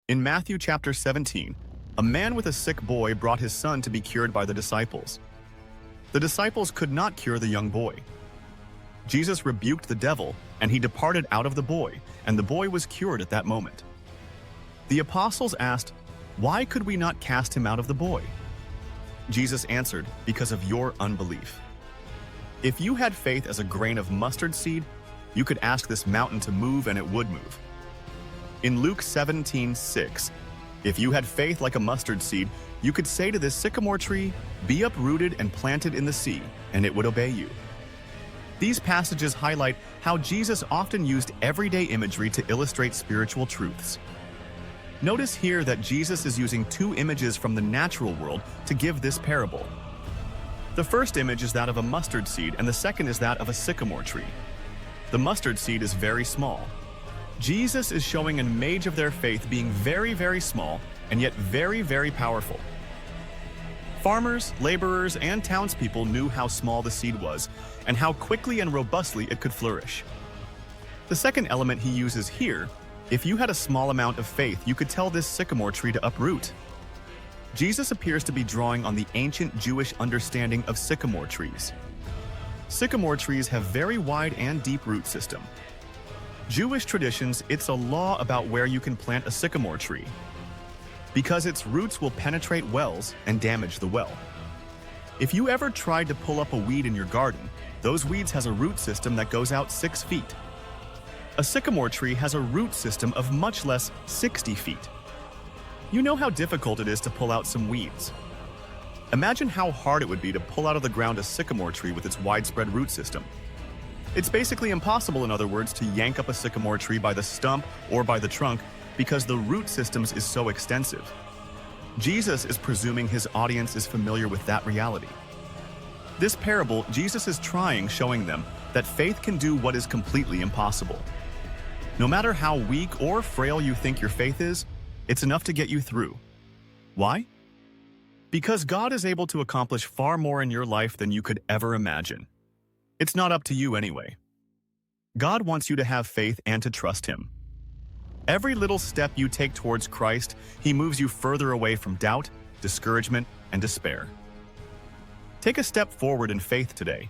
In Matthew chapter 17, a man with a sick boy brought his son to be cured by the disciples. The disciples could not cure the young boy. Jesus rebuked the devil, and he departed out of the boy, and the boy was cured at that moment. The apostles asked, "Why could we not cast him out of the boy?" Jesus answered, "Because of your unbelief. If you had faith as a grain of mustard seed, you could ask this mountain to move and it would move." In Luke 17:6, if you had faith like a mustard seed, you could say to this sycamore tree, "Be uprooted and planted in the sea," and it would obey you. These passages highlight how Jesus often used everyday imagery to illustrate spiritual truths. Notice here that Jesus is using two images from the natural world to give this parable. The first image is that of a mustard seed, and the second is that of a sycamore tree. The mustard seed is very small. Jesus is showing an image of their faith being very, very small and yet very, very powerful. Farmers, laborers, and townspeople knew how small the seed was and how quickly and robustly it could flourish. The second element he uses here, if you had a small amount of faith, you could tell this sycamore tree to uproot. Jesus appears to be drawing on the ancient Jewish understanding of sycamore trees. Sycamore trees have very wide and deep root system. Jewish traditions, it's a law about where you can plant a sycamore tree, because its roots will penetrate wells and damage the well. If you ever tried to pull up a weed in your garden, those weeds has a root system that goes out 6 feet. A sycamore tree has a root system of much less 60 feet. You know how difficult it is to pull out some weeds. Imagine how hard it would be to pull out of the ground a sycamore tree with its widespread root system. It's basically impossible, in other words, to yank up a sycamore tree by the stump or by the trunk because the root systems is so extensive. Jesus is presuming his audience is familiar with that reality. This parable, Jesus is showing them that faith can do what is completely impossible. No matter how weak or frail you think your faith is, it's enough to get you through. Why? Because God is able to accomplish far more in your life than you could ever imagine. It's not up to you anyway. God wants you to have faith and to trust Him. Every little step you take towards Christ, He moves you further away from doubt, discouragement, and despair. Take a step forward in faith today.